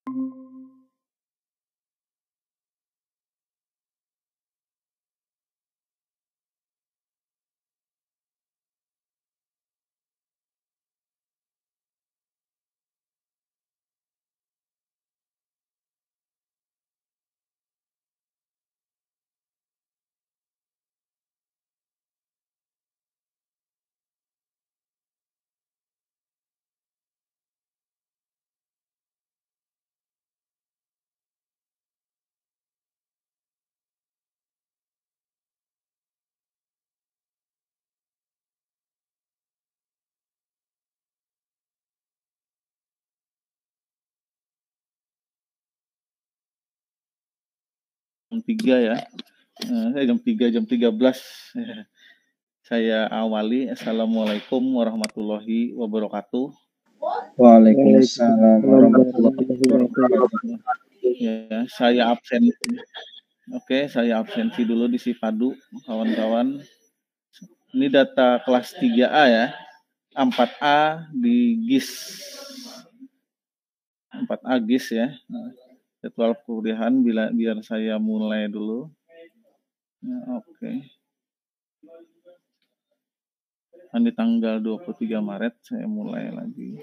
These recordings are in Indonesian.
Jam 3 ya. Jam 3, jam 13. Saya awali. Assalamualaikum warahmatullahi wabarakatuh. Waalaikumsalam warahmatullahi wabarakatuh. Ya, saya absen. Oke, saya absensi dulu di Sipadu, kawan-kawan. Ini data kelas 3A ya. 4A di GIS. 4A GIS ya. Jadwal kuliahan biar saya mulai dulu. Ya, oke. Di tanggal 23 Maret saya mulai lagi.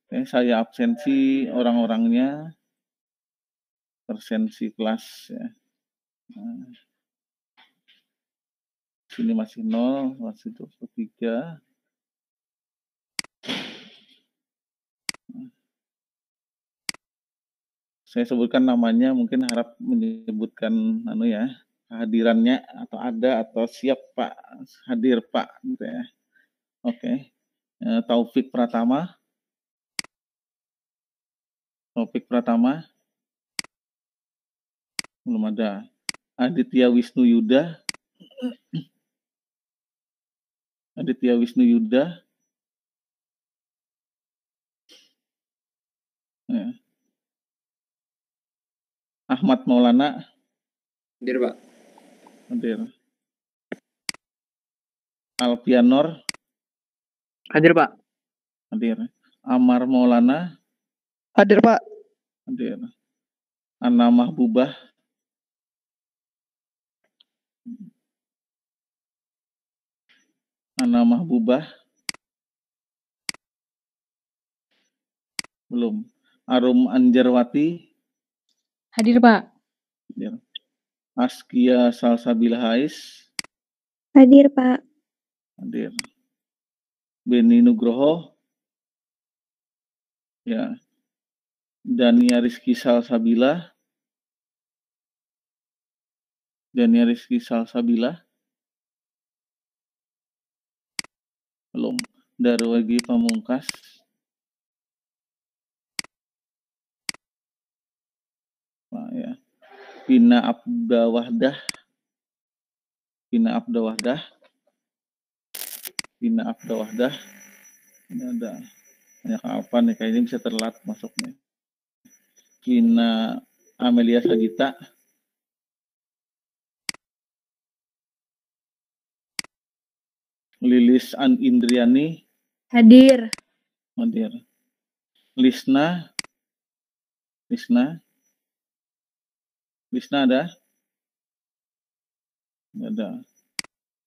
Oke, saya absensi orang-orangnya, persensi kelas ya. Sini masih 0, masih 23. Saya sebutkan namanya, mungkin harap menyebutkan kehadirannya atau ada atau siap Pak, hadir Pak gitu ya. Oke. Taufik Pratama. Belum ada. Aditya Wisnu Yuda. Ya. Ahmad Maulana. Hadir, Pak. Hadir. Alpianor. Hadir, Pak. Hadir. Amar Maulana. Hadir, Pak. Hadir. Ana Mahbubah. Belum. Arum Anjarwati. Hadir, Pak. Hadir. Askia Salsabila Hais. Hadir, Pak. Hadir. Beni Nugroho. Ya. Dania Rizky Salsabila. Belum. Darwagi Pamungkas. Nah, ya. Pina Abda Wahdah. Ini ada banyak apa nih, kayaknya bisa terlambat masuknya. Vina Amelia Sagita. Lilis Indriani. Hadir. Lisna ada? Ada.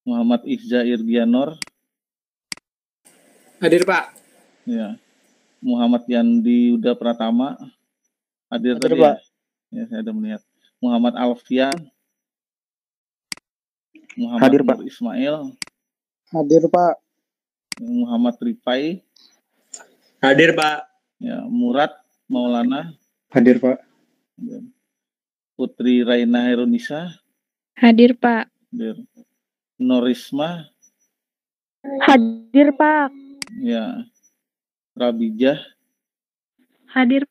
Muhammad Ihza Irgianor. Hadir, Pak. Ya. Muhammad Yandi Yuda Pratama. Hadir tadi Pak. Ya, saya ada melihat. Muhammad Alfian. Hadir, Nur Pak. Ismail. Hadir, Pak. Muhammad Ripai. Hadir, Pak. Ya, Murad Maulana. Hadir, Pak. Putri Raina Herunisa. Hadir, Pak. Hadir. Norisma. Hadir, Pak. Ya. Rabijah. Hadir,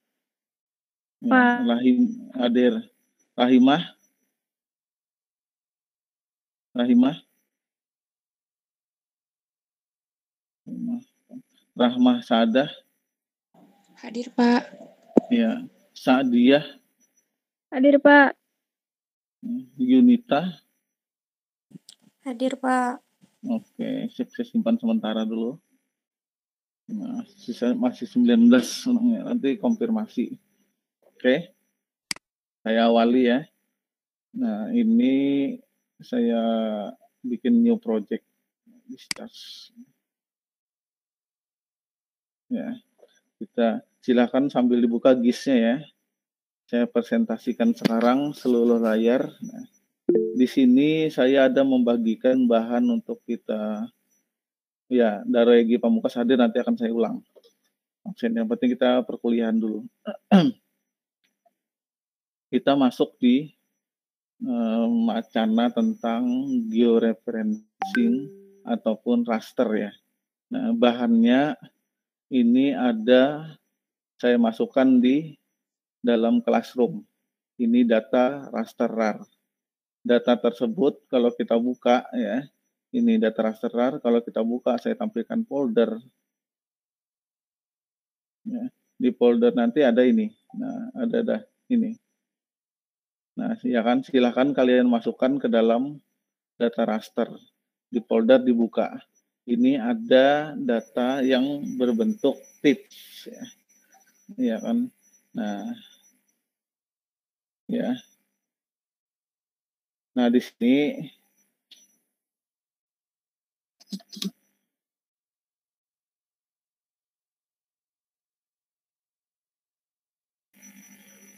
Ya. Pak. Hadir. Rahimah. Rahmah Saadah. Hadir, Pak. Ya. Saadiyah. Hadir, Pak. Yunita. Hadir, Pak. Oke, saya simpan sementara dulu. Nah, sisa masih 19 orangnya. Nanti konfirmasi. Oke, saya awali ya. Nah, ini saya bikin new project. Ya, kita silakan sambil dibuka GIS-nya ya. Saya presentasikan sekarang seluruh layar. Nah, di sini saya ada membagikan bahan untuk kita. Ya, Daregi Pamungkas hadir, nanti akan saya ulang. Absen, yang penting kita perkuliahan dulu. Kita masuk di wacana tentang georeferencing ataupun raster ya. Nah, bahannya ini ada saya masukkan di dalam Classroom. Ini data raster RAR. Data tersebut kalau kita buka ya, ini data raster RAR, kalau kita buka saya tampilkan folder. Ya, di folder nanti ada ini. Nah, ada ini. Nah, ya kan, silakan kalian masukkan ke dalam data raster. Di folder dibuka. Ini ada data yang berbentuk tips ya. Ya kan. Nah, ya. Nah, di sini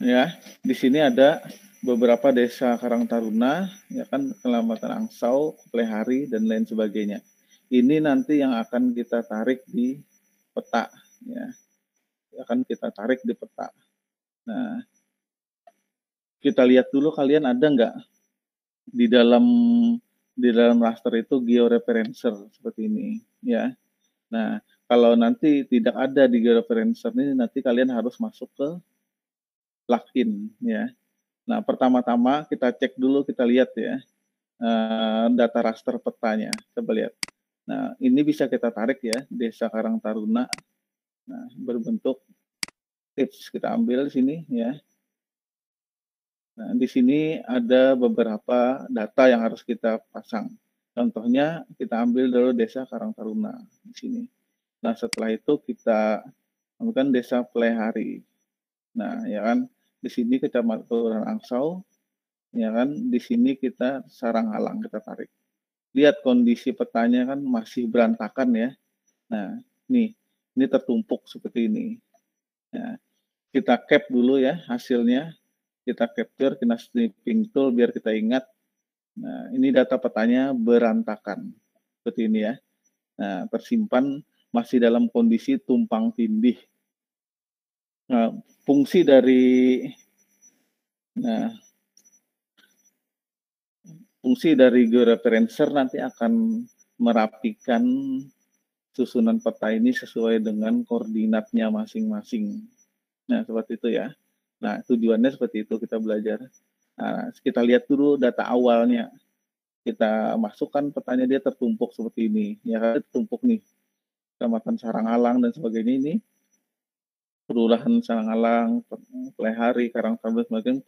ya, di sini ada beberapa desa Karang Taruna, ya kan, Kecamatan Angsau, Plehari dan lain sebagainya. Ini nanti yang akan kita tarik di peta, ya. Akan kita tarik di peta. Nah, kita lihat dulu kalian ada nggak di dalam raster itu georeferencer seperti ini, ya. Nah, kalau nanti tidak ada di georeferencer ini, nanti kalian harus masuk ke plugin, ya. Nah, pertama-tama kita cek dulu, kita lihat ya data raster petanya. Coba lihat. Nah, ini bisa kita tarik ya, Desa Karang Taruna. Nah, berbentuk tips kita ambil sini ya. Nah, di sini ada beberapa data yang harus kita pasang. Contohnya kita ambil dulu Desa Karang Taruna di sini. Nah, setelah itu kita ambilkan Desa Plehari. Nah, ya kan, di sini Kecamatan Angsau, ya kan, di sini kita Sarang-Halang kita tarik. Lihat kondisi petanya kan masih berantakan ya. Nah, ini tertumpuk seperti ini. Nah, kita cap dulu ya hasilnya. Kita capture, kita snipping tool biar kita ingat. Nah, ini data petanya berantakan. Seperti ini ya. Nah, tersimpan masih dalam kondisi tumpang tindih. Nah, fungsi dari georeferencer nanti akan merapikan susunan peta ini sesuai dengan koordinatnya masing-masing. Nah, seperti itu ya. Nah, tujuannya seperti itu kita belajar. Nah, kita lihat dulu data awalnya. Kita masukkan petanya, dia tertumpuk seperti ini. Ya kan, tertumpuk nih. Kecamatan Sarang-Halang dan sebagainya ini. Kelurahan Sarang-Halang, Plehari, Karang-Taruna, sebagainya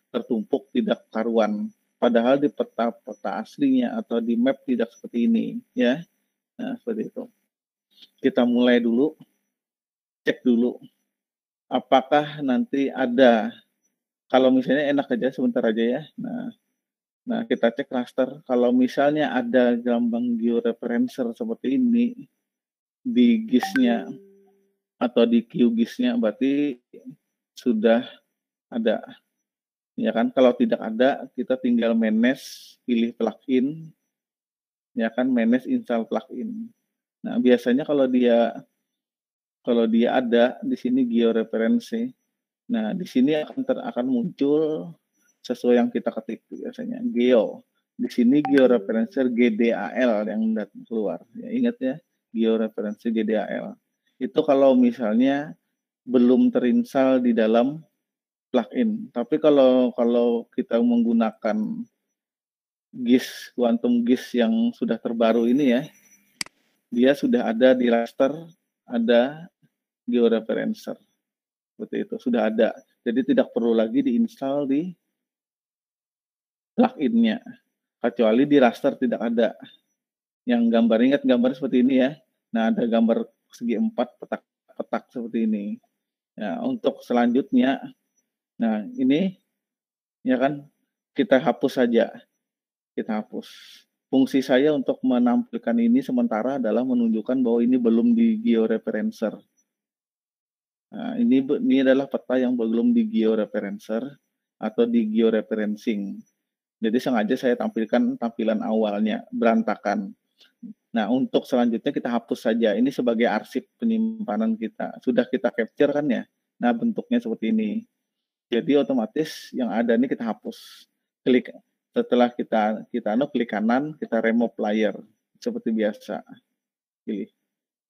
tertumpuk tidak karuan. Padahal di peta aslinya atau di map tidak seperti ini. Ya. Nah, seperti itu. Kita mulai dulu. Cek dulu. Apakah nanti ada, kalau misalnya enak aja sebentar aja ya. Nah kita cek raster. Kalau misalnya ada gelombang georeferencer seperti ini di GIS-nya atau di QGIS-nya, berarti sudah ada. Ya kan? Kalau tidak ada, kita tinggal manage, pilih plugin, ya kan, manage install plugin. Nah biasanya kalau dia ada di sini georeferensi. Nah, di sini akan muncul sesuai yang kita ketik biasanya. Geo. Di sini georeferencer GDAL yang keluar. Ya, ingat ya, georeferencer GDAL. Itu kalau misalnya belum terinstall di dalam plugin. Tapi kalau kita menggunakan GIS, Quantum GIS yang sudah terbaru ini ya, dia sudah ada di raster, ada georeferencer. Seperti itu, sudah ada. Jadi tidak perlu lagi diinstal di plugin-nya. Kecuali di raster tidak ada. Yang gambar, ingat gambar seperti ini ya. Nah, ada gambar segi 4 petak-petak seperti ini. Ya, untuk selanjutnya, nah ini ya kan kita hapus saja. Kita hapus. Fungsi saya untuk menampilkan ini sementara adalah menunjukkan bahwa ini belum di georeferencer. Nah, ini adalah peta yang belum di georeferencer atau di georeferencing. Jadi sengaja saya tampilkan tampilan awalnya berantakan. Nah, untuk selanjutnya kita hapus saja. Ini sebagai arsip penyimpanan kita. Sudah kita capture kan ya? Nah, bentuknya seperti ini. Jadi otomatis yang ada ini kita hapus. Klik setelah kita klik kanan, kita remove layer seperti biasa. Pilih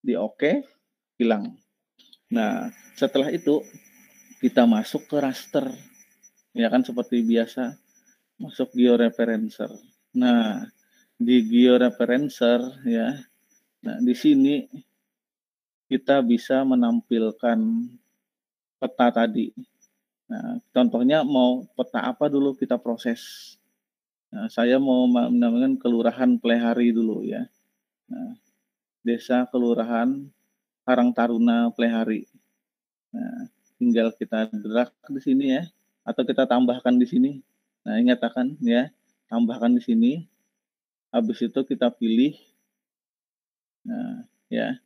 di OK, hilang. Nah, setelah itu kita masuk ke raster. Ya kan seperti biasa, masuk georeferencer. Nah, di georeferencer ya. Nah, di sini kita bisa menampilkan peta tadi. Nah, contohnya mau peta apa dulu kita proses. Nah, saya mau menambahkan kelurahan Plehari dulu ya. Nah, desa kelurahan Karang Taruna Plehari. Nah, tinggal kita drag di sini ya, atau kita tambahkan di sini. Nah, nyatakan ya, tambahkan di sini. Habis itu kita pilih, nah ya,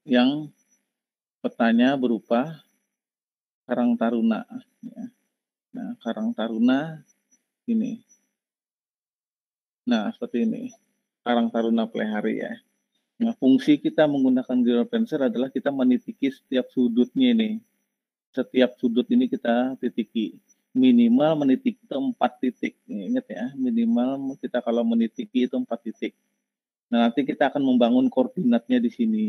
yang petanya berupa Karang Taruna. Ya. Nah, Karang Taruna ini. Nah, seperti ini. Karang Taruna Plehari ya. Nah, fungsi kita menggunakan georeferencer adalah kita menitiki setiap sudutnya ini. Setiap sudut ini kita titiki. Minimal menitiki itu 4 titik. Ingat ya, minimal kita kalau menitiki itu 4 titik. Nah, nanti kita akan membangun koordinatnya di sini.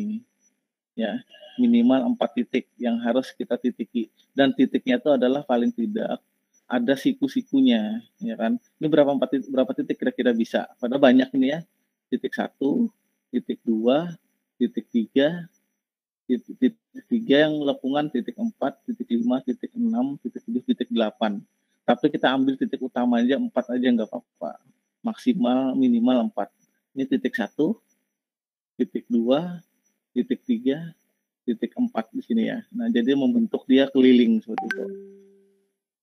Ya, minimal 4 titik yang harus kita titiki. Dan titiknya itu adalah paling tidak ada siku-sikunya, ya kan? Ini berapa titik kira-kira bisa? Padahal banyak ini ya. Titik 1, titik 2, titik 3, titik 3 yang lepungan, titik 4, titik 5, titik 6, titik 7, titik 8. Tapi kita ambil titik utama aja 4 aja nggak apa-apa. Maksimal minimal 4. Ini titik 1, titik 2, titik 3, titik 4 di sini ya. Nah, jadi membentuk dia keliling seperti itu.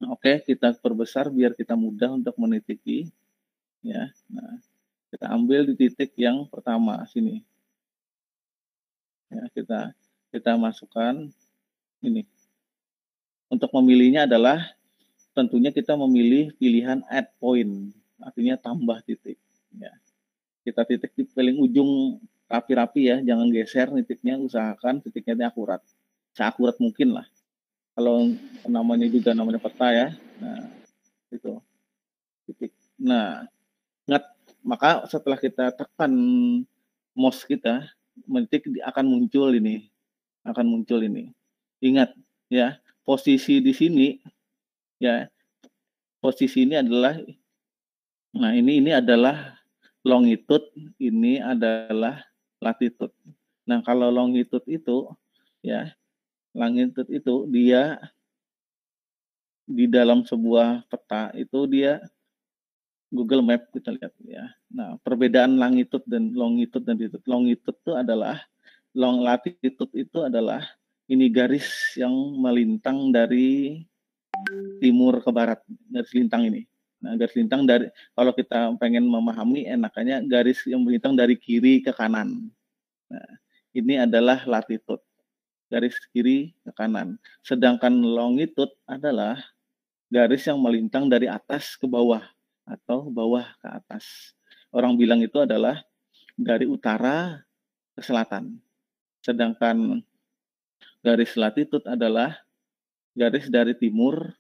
Nah, oke, kita perbesar biar kita mudah untuk menitiki ya. Nah, kita ambil di titik yang pertama sini. Ya, kita masukkan ini. Untuk memilihnya adalah tentunya kita memilih pilihan add point, artinya tambah titik. Ya. Kita titik di paling ujung rapi-rapi ya, jangan geser titiknya, usahakan titiknya akurat, seakurat mungkin lah. Kalau namanya juga namanya peta ya, nah itu titik. Nah, maka setelah kita tekan mouse kita, akan muncul ini. Ingat ya, posisi di sini ya, posisi ini adalah, nah ini adalah longitude, ini adalah latitude. Nah, kalau longitude itu ya, longitude itu dia di dalam sebuah peta itu dia Google Map kita lihat ya. Nah, perbedaan longitude dan latitude. Longitude itu adalah latitude itu adalah ini garis yang melintang dari timur ke barat, garis lintang ini. Nah, garis lintang dari, kalau kita pengen memahami enakannya garis yang melintang dari kiri ke kanan. Nah, ini adalah latitude, garis kiri ke kanan. Sedangkan longitude adalah garis yang melintang dari atas ke bawah atau bawah ke atas. Orang bilang itu adalah dari utara ke selatan. Sedangkan garis latitude adalah garis dari timur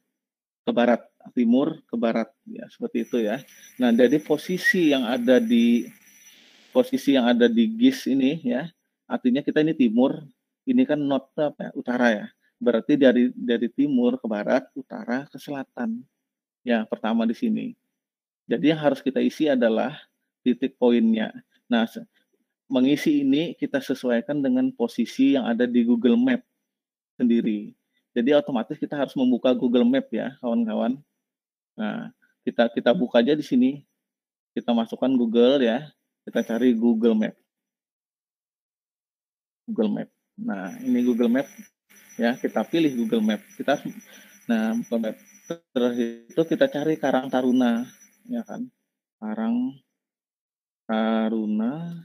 ke barat, ya, seperti itu ya. Nah, jadi posisi yang ada di GIS ini ya, artinya kita ini timur, ini kan north apa ya, utara ya. Berarti dari timur ke barat, utara ke selatan. Ya, pertama di sini. Jadi yang harus kita isi adalah titik poinnya. Nah, mengisi ini kita sesuaikan dengan posisi yang ada di Google Map sendiri. Jadi otomatis kita harus membuka Google Map ya, kawan-kawan. Nah, kita buka aja di sini. Kita masukkan Google ya. Kita cari Google Map. Google Map. Nah, ini Google Map ya, kita pilih Google Map. Google Map. Terus itu kita cari Karang Taruna, ya kan? Karang Taruna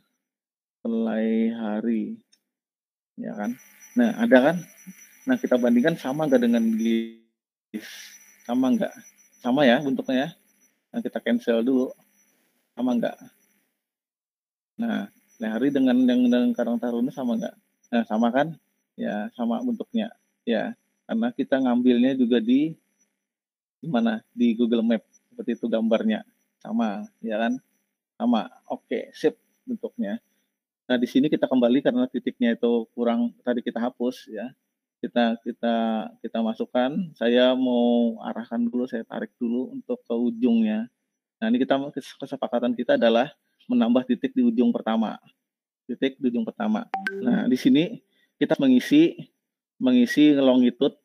Selai Hari, ya kan? Nah, ada kan? Nah, kita bandingkan sama nggak dengan GIS? Sama nggak? Sama ya bentuknya ya. Nah, kita cancel dulu. Sama nggak? Nah, Selai Hari dengan Karang Taruna sama nggak? Nah, sama kan? Ya, sama bentuknya. Ya, karena kita ngambilnya juga di mana? Di Google Map. Seperti itu gambarnya. Sama, ya kan? Sama. Oke, sip bentuknya. Nah, di sini kita kembali karena titiknya itu kurang, tadi kita hapus ya. Kita masukkan. Saya mau arahkan dulu, saya tarik dulu untuk ke ujungnya. Nah, ini kesepakatan kita adalah menambah titik di ujung pertama. Titik di ujung pertama. Nah, di sini kita mengisi longitude.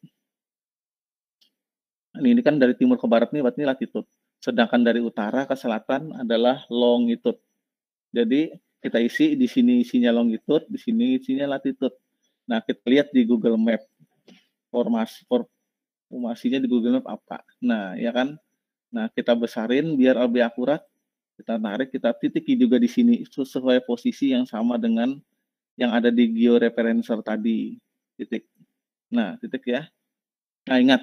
Ini kan dari timur ke barat nih, berarti latitude. Sedangkan dari utara ke selatan adalah longitude. Jadi kita isi di sini isinya longitude, di sini isinya latitude. Nah, kita lihat di Google Map formasinya di Google Map apa. Nah, ya kan? Nah, kita besarin biar lebih akurat. Kita tarik, kita titiki juga di sini sesuai posisi yang sama dengan yang ada di georeferencer tadi. Titik. Nah, titik ya. Nah, ingat,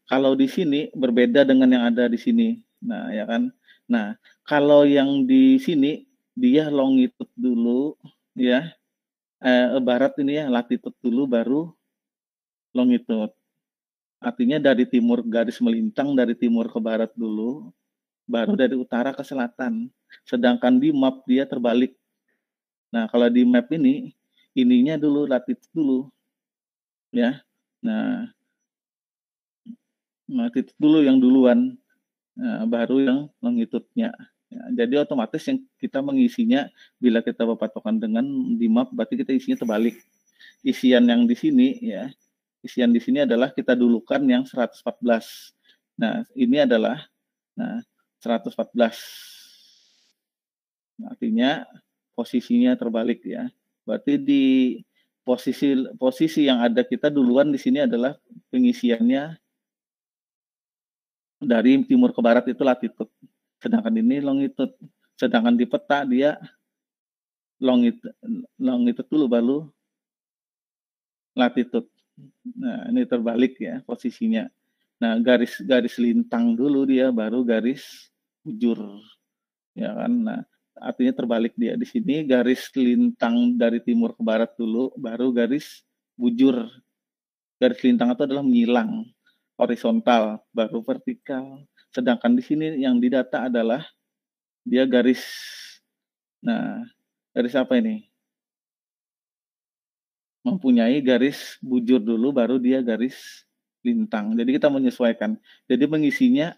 kalau di sini berbeda dengan yang ada di sini. Nah, ya kan? Nah, kalau yang di sini dia longitude dulu ya. Barat ini ya, latitude dulu baru longitude. Artinya dari timur, garis melintang dari timur ke barat dulu, baru dari utara ke selatan. Sedangkan di map dia terbalik. Nah, kalau di map ini, ininya dulu, latitude dulu. Ya. Nah, latitude dulu yang duluan, baru yang longitude-nya. Ya, jadi otomatis yang kita mengisinya, bila kita berpatokan dengan di map, berarti kita isinya terbalik. Isian yang di sini, ya, isian di sini adalah kita dulukan yang 114. Nah, ini adalah 114. Artinya posisinya terbalik ya. Berarti di posisi yang ada kita duluan di sini adalah pengisiannya dari timur ke barat itu latitude. Sedangkan ini longitude. Sedangkan di peta dia longitude dulu baru latitude. Nah, ini terbalik ya posisinya. Nah, garis lintang dulu dia baru garis bujur. Ya kan? Nah, artinya terbalik dia. Di sini garis lintang dari timur ke barat dulu baru garis bujur. Garis lintang itu adalah menyilang. Horizontal baru vertikal. Sedangkan di sini yang didata adalah dia garis. Nah, garis apa ini? Mempunyai garis bujur dulu baru dia garis lintang. Jadi kita menyesuaikan. Jadi mengisinya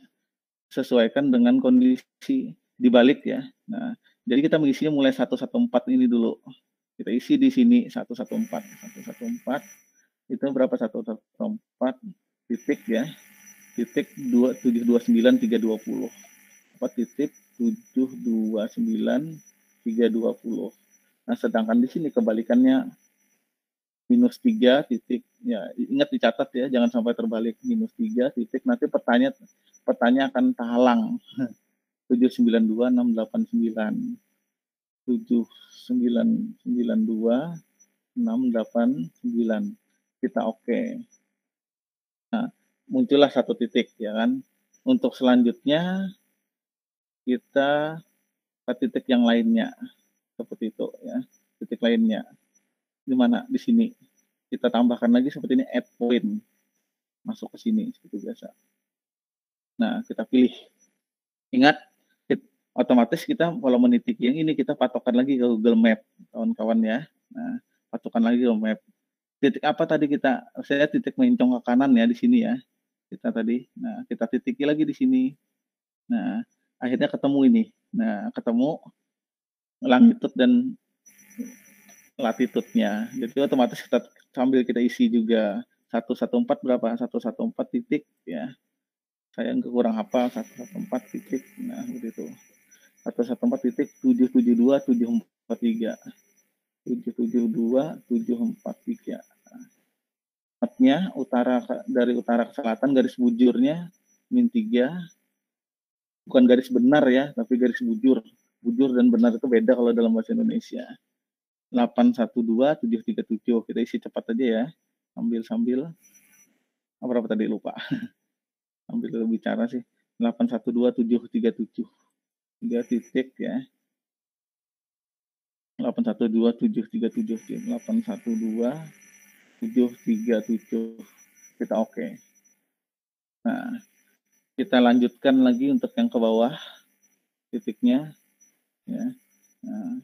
sesuaikan dengan kondisi dibalik ya. Nah, jadi kita mengisinya mulai 114 ini dulu. Kita isi di sini 114. 114 itu berapa? 114 titik ya. Titik 729.320. Apa titik 729.320. Nah, sedangkan di sini kebalikannya -3 titik, ya ingat dicatat ya, jangan sampai terbalik. -3 titik, nanti petanya akan terhalang. 792.689 792.689 kita oke. Nah, muncullah satu titik ya kan. Untuk selanjutnya kita ke titik yang lainnya seperti itu ya, titik lainnya di mana? Di sini kita tambahkan lagi seperti ini, add point, masuk ke sini seperti biasa. Nah, kita pilih. Ingat, otomatis kita kalau menitiki yang ini kita patokan lagi ke Google Map, kawan-kawan ya. Nah, patokan lagi ke Map. Titik apa tadi kita? Saya titik mencong ke kanan ya di sini ya. Kita tadi. Nah, kita titiki lagi di sini. Nah, akhirnya ketemu ini. Nah, ketemu longitude dan latitude-nya. Jadi otomatis kita sambil kita isi juga 114 berapa? 114 titik ya. Saya kurang hafal 114 titik. Nah, begitu. 114 titik 772.743. 772, 743. Mapnya dari utara ke selatan, garis bujurnya -3. Bukan garis benar ya, tapi garis bujur. Bujur dan benar itu beda kalau dalam bahasa Indonesia. 812, 737. Kita isi cepat aja ya. Sambil berapa tadi lupa. Sambil bicara sih. 812, 737. 3 titik ya. 812, 737. 812, 737. Kita oke. Nah, kita lanjutkan lagi untuk yang ke bawah titiknya ya. Nah,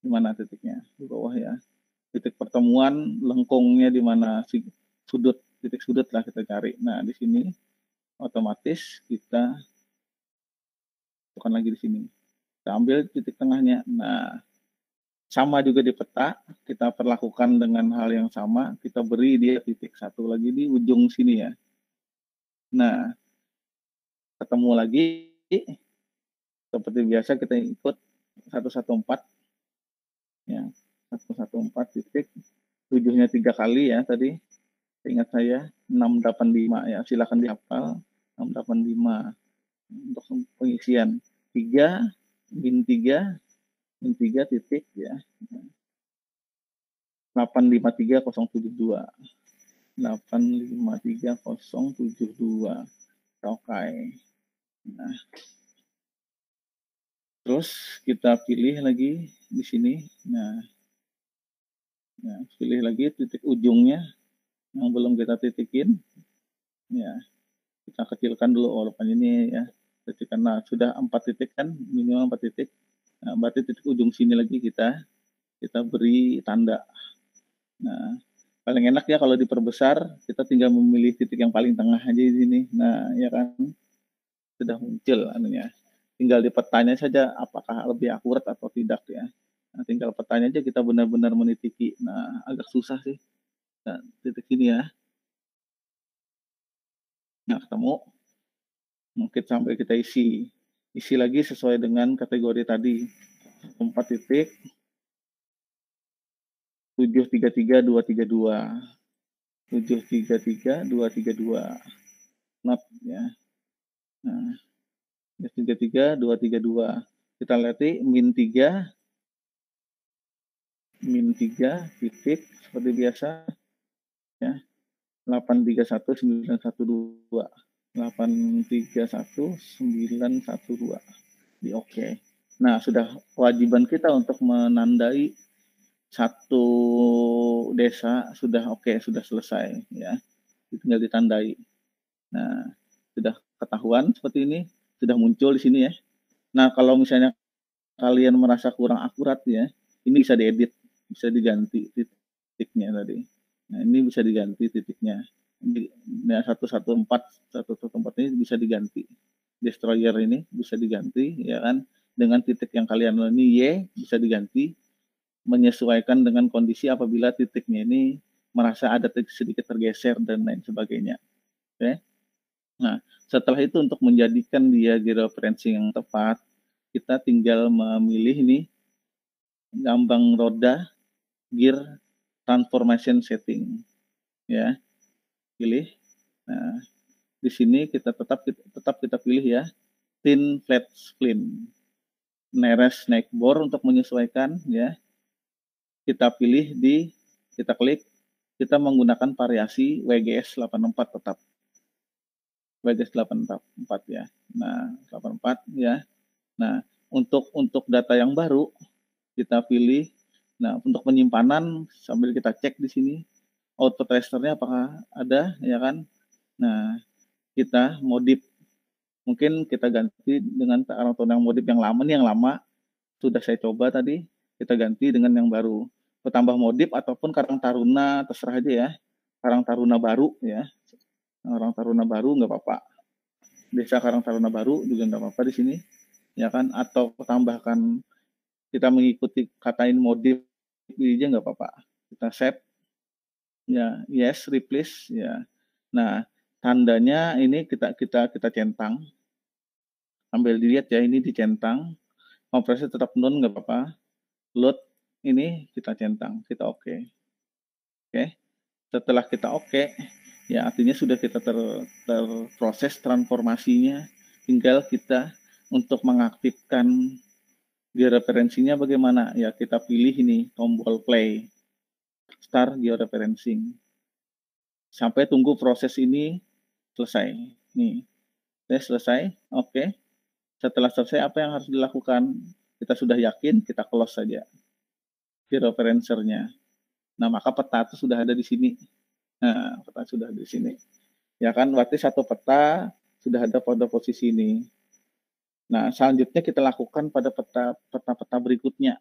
di mana titiknya? Di bawah ya. Titik pertemuan lengkungnya di mana titik sudut lah kita cari. Nah, di sini otomatis kita bukan lagi di sini. Kita ambil titik tengahnya. Nah, sama juga di peta, kita perlakukan dengan hal yang sama, kita beri dia titik satu lagi di ujung sini ya. Nah, ketemu lagi, seperti biasa kita ikut 114, ya, 114 titik, 7-nya 3 kali ya tadi, ingat saya, 685 ya, silakan dihafal, 685 untuk pengisian, 3, min 3 titik ya, 853.072, 853.072, oke. Nah, terus kita pilih lagi di sini. Nah, pilih lagi titik ujungnya yang belum kita titikin. Ya, kita kecilkan dulu walaupun ini ya. Kecilkan. Nah, sudah 4 titik kan, minimal 4 titik. Nah, berarti titik ujung sini lagi kita beri tanda. Nah, paling enak ya kalau diperbesar, kita tinggal memilih titik yang paling tengah aja di sini. Nah, ya kan, sudah muncul anunya. Tinggal di petanya saja apakah lebih akurat atau tidak ya. Nah, tinggal petanya aja kita benar-benar menitiki. Nah, agak susah sih. Nah, titik ini ya. Nah, ketemu. Mungkin sampai kita isi lagi sesuai dengan kategori tadi. 4 titik. 733.232. 733.232. Not ya. Nah, 733.232. Kita lihat min 3 titik seperti biasa ya. 831.912. 831.912. Di oke. Nah, sudah kewajiban kita untuk menandai satu desa sudah oke, sudah selesai ya. Tinggal ditandai. Nah, sudah ketahuan seperti ini, sudah muncul di sini ya. Nah, kalau misalnya kalian merasa kurang akurat ya, ini bisa diedit, bisa diganti titiknya tadi. Nah, ini bisa diganti titiknya. Nah, 114 ini bisa diganti. Destroyer ini bisa diganti ya kan, dengan titik yang kalian ini Y bisa diganti, menyesuaikan dengan kondisi apabila titiknya ini merasa ada sedikit tergeser dan lain sebagainya. Oke. Nah, setelah itu untuk menjadikan dia georeferencing yang tepat, kita tinggal memilih ini lambang roda gear transformation setting ya. Pilih. Nah, di sini kita tetap kita pilih ya, thin flat splint, nearest snake bore untuk menyesuaikan ya. Kita pilih kita klik, kita menggunakan variasi WGS 84 tetap. WGS 84 ya. Nah, 84 ya. Nah, untuk data yang baru kita pilih. Nah, untuk penyimpanan sambil kita cek di sini output rasternya apakah ada ya kan. Nah, kita modif, mungkin kita ganti dengan karang taruna yang modif yang lama sudah saya coba tadi, kita ganti dengan yang baru, tambah modif ataupun karang taruna terserah aja ya, karang taruna baru ya, karang taruna baru nggak apa-apa, desa karang taruna baru juga nggak apa-apa di sini ya kan, atau tambahkan kita mengikuti katain modif aja nggak apa-apa, kita save ya, yes, replace ya. Nah, tandanya ini kita centang. Ambil dilihat ya, ini dicentang. Kompresnya tetap none nggak apa-apa. Load ini kita centang, kita oke. Oke, setelah kita oke, ya artinya sudah kita terproses transformasinya, tinggal kita untuk mengaktifkan georeferencingnya bagaimana? Ya kita pilih ini tombol play, start georeferencing. Sampai tunggu proses ini selesai. Nih, selesai, oke. Setelah selesai apa yang harus dilakukan? Kita sudah yakin, kita close saja georeferencernya. Nah, maka peta itu sudah ada di sini. Nah, peta sudah di sini. Ya kan, berarti satu peta sudah ada pada posisi ini. Nah, selanjutnya kita lakukan pada peta-peta berikutnya.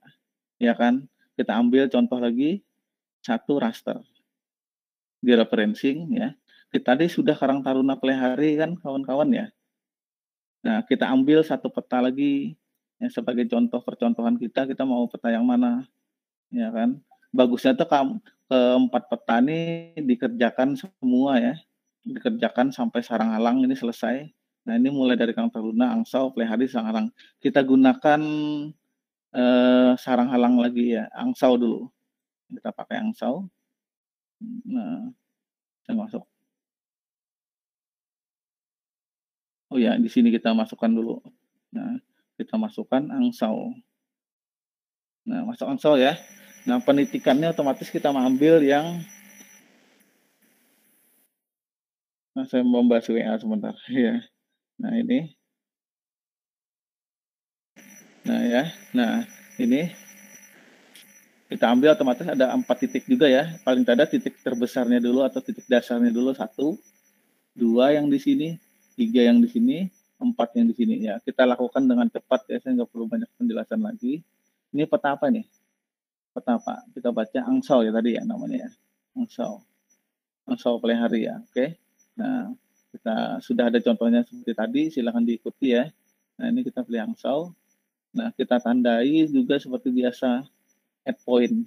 Ya kan, kita ambil contoh lagi, satu raster. Georeferencing ya. Kita tadi sudah Karang Taruna Plehari kan kawan-kawan ya. Nah, kita ambil satu peta lagi ya, sebagai contoh percontohan kita mau peta yang mana. Ya kan? Bagusnya tuh keempat peta ini dikerjakan semua ya. Dikerjakan sampai sarang halang ini selesai. Nah, ini mulai dari Karang Taruna, Angsau, Plehari, sarang halang. Kita gunakan sarang halang lagi ya, Angsau dulu. Kita pakai Angsau. Nah, saya masuk. Oh ya, di sini kita masukkan dulu. Nah, kita masukkan Angsau. Nah, masuk Angsau ya. Nah, penitikannya otomatis kita mengambil yang saya membahas WA sebentar. Ya. Nah, ini. Nah, ya. Nah, ini kita ambil otomatis ada 4 titik juga ya. Paling tidak titik terbesarnya dulu atau titik dasarnya dulu 1, 2 yang di sini, 3 yang di sini, 4 yang di sini ya. Kita lakukan dengan cepat ya, saya nggak perlu banyak penjelasan lagi. Ini peta apa nih? Peta apa? Kita baca Angsau ya tadi ya namanya ya. Angsau. Angsau Plehari ya. Oke. Nah, kita sudah ada contohnya seperti tadi, silahkan diikuti ya. Nah, ini kita pilih Angsau. Nah, kita tandai juga seperti biasa add point.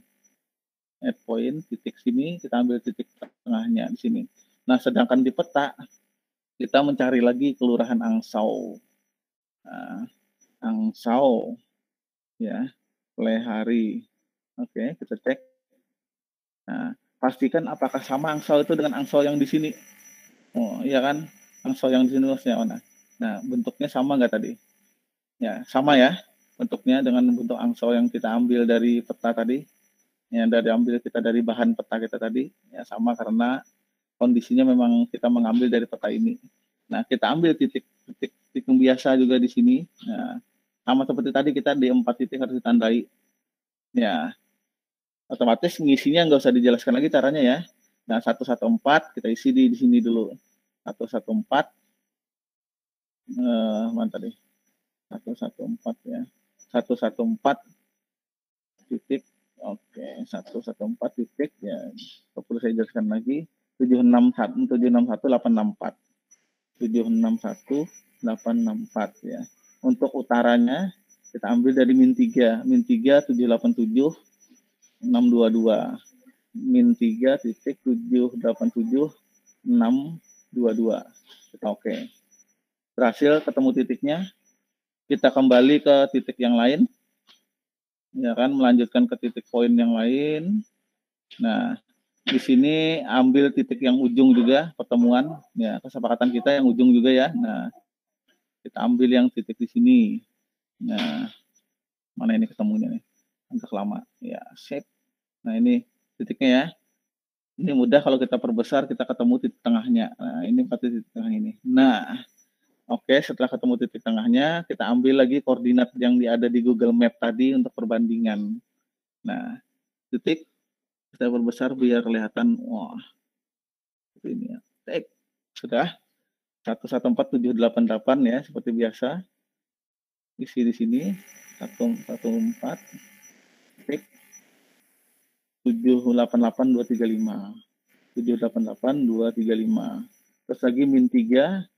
Add point titik sini, kita ambil titik tengahnya di sini. Nah, sedangkan di peta kita mencari lagi kelurahan Angsau. Nah, Angsau ya, Plehari. Oke, kita cek. Nah, pastikan apakah sama Angsau itu dengan Angsau yang di sini. Oh, iya kan? Angsau yang di sini harusnya mana? Nah, bentuknya sama nggak tadi? Ya, sama ya. Bentuknya dengan bentuk Angsau yang kita ambil dari peta tadi. Ya, kita dari bahan peta kita tadi. Ya, sama karena kondisinya memang kita mengambil dari peta ini. Nah, kita ambil titik yang biasa juga di sini. Nah, sama seperti tadi kita di 4 titik harus ditandai. Ya, otomatis ngisinya nggak usah dijelaskan lagi caranya ya. Nah, 114 kita isi di sini dulu. 114 mana tadi? 114 ya. 114 titik. Oke, 114 titik ya. Perlu saya jelaskan lagi. 761 864 ya. Untuk utaranya kita ambil dari min 3 787 622 min 3 titik 787 622. Oke. Berhasil ketemu titiknya. Kita kembali ke titik yang lain. Ya kan, melanjutkan ke titik poin yang lain. Nah, di sini ambil titik yang ujung juga pertemuan. Ya, kesepakatan kita yang ujung juga ya. Nah, kita ambil yang titik di sini. Nah, mana ini ketemunya nih? Agak lama. Ya, save. Nah, ini titiknya ya. Ini mudah kalau kita perbesar, kita ketemu titik tengahnya. Nah, ini 4 titik tengah ini. Nah, oke, setelah ketemu titik tengahnya, kita ambil lagi koordinat yang ada di Google Map tadi untuk perbandingan. Nah, titik kita perbesar biar kelihatan. Wah, ini ya. Sudah. 114788 ya, seperti biasa. Isi di sini 114 titik 788235. 788235. Terus lagi min 3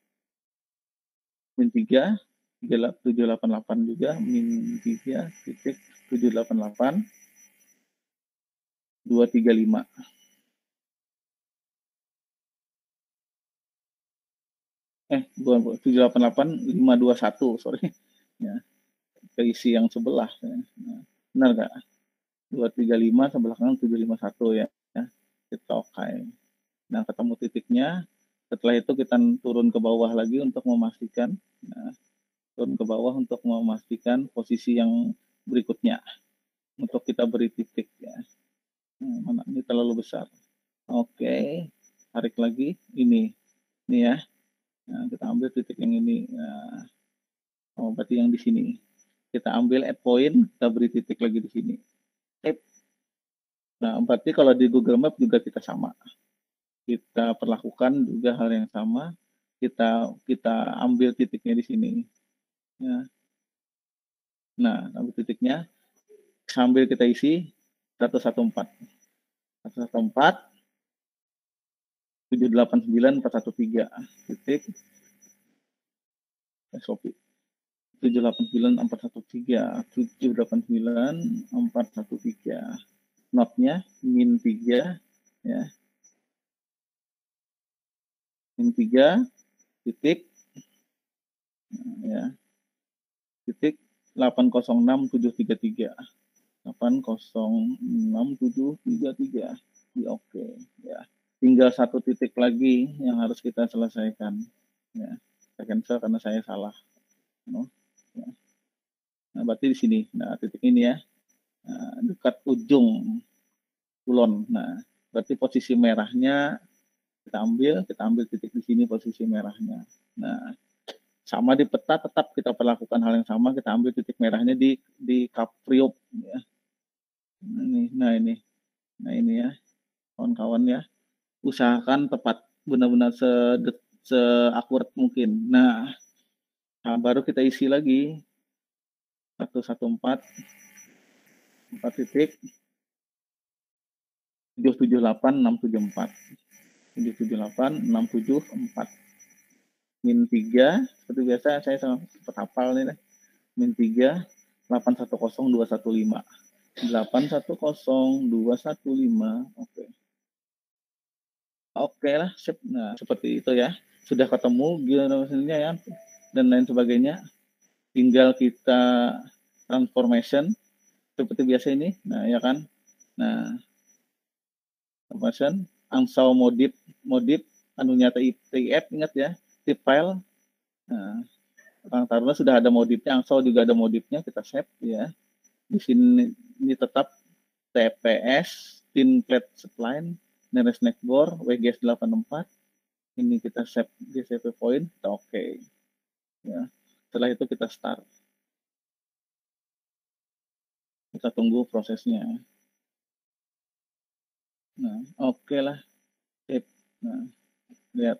788 juga, min 3 titik 788 235. Bukan 788 521, sorry. Ya, keisi yang sebelah. Nah, benar nggak? 235 sebelah kanan 751 ya. Kita oke. Nah, ketemu titiknya. Setelah itu kita turun ke bawah lagi untuk memastikan. Nah, turun ke bawah untuk memastikan posisi yang berikutnya. Untuk kita beri titik ya. Nah, mana ini terlalu besar. Oke, tarik lagi ini ya. Nah, kita ambil titik yang ini. Nah, berarti yang di sini. Kita ambil add point, kita beri titik lagi di sini. Nah, berarti kalau di Google Map juga kita sama. Kita perlakukan juga hal yang sama. Kita ambil titiknya di sini. Ya. Nah, ambil titiknya sambil kita isi 114. 114 789 413 titik SOP 789 413 789 413 notnya min 3 ya, min 3 titik ya, titik 806733 806733 di oke ya. Tinggal satu titik lagi yang harus kita selesaikan ya. Saya cancel karena saya salah. Ya. Nah, berarti di sini. Nah, titik ini ya. Nah, dekat ujung kulon. Nah, berarti posisi merahnya kita ambil titik di sini posisi merahnya. Nah, sama di peta tetap kita perlakukan hal yang sama, kita ambil titik merahnya di kapriop ya. Nah ini ya kawan-kawan ya, usahakan tepat benar-benar seakurat mungkin. Nah, baru kita isi lagi 114 4 titik 778 674 778 674 min 3 seperti biasa saya sempat hafal nih min 3 810215 810215 oke lah sip. Nah, seperti itu ya, sudah ketemu geometrinya ya dan lain sebagainya, tinggal kita transformation seperti biasa ini. Nah ya kan, nah transformation angsau modif anunya TIF, ingat ya, tip file. Nah, Kang Taruna sudah ada modifnya, angsau juga ada modifnya, kita save ya. Di sini ini tetap TPS tin plate spline nearest neckbore WGS 84. Ini kita save GCP point, kita oke. Ya. Setelah itu kita start. Kita tunggu prosesnya. Nah, oke lah. Nah, lihat.